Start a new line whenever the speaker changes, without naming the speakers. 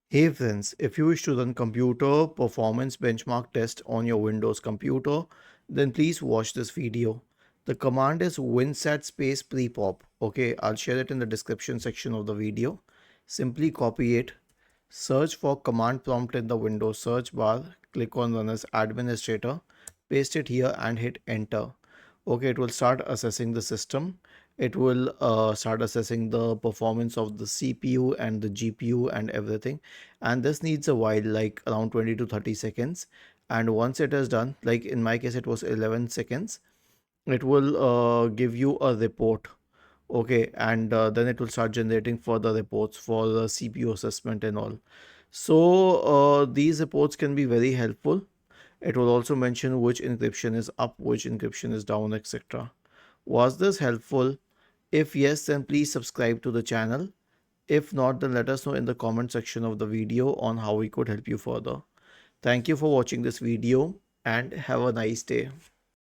Hey friends, if you wish to run computer performance benchmark test on your Windows computer, then please watch this video. The command is winsat space prepop. Okay, I'll share it in the description section of the video. Simply copy it, search for command prompt in the Windows search bar, click on run as administrator, paste it here and hit enter. Okay, it will start assessing the system. It will start assessing the performance of the CPU and the GPU and everything, and this needs a while, like around 20 to 30 seconds. And once it is done, like in my case it was 11 seconds, it will give you a report. Okay, and then it will start generating further reports for the CPU assessment and all. So these reports can be very helpful. It will also mention which encryption is up, which encryption is down, etc. Was this helpful? If yes, then please subscribe to the channel. If not, then let us know in the comment section of the video on how we could help you further. Thank you for watching this video and have a nice day.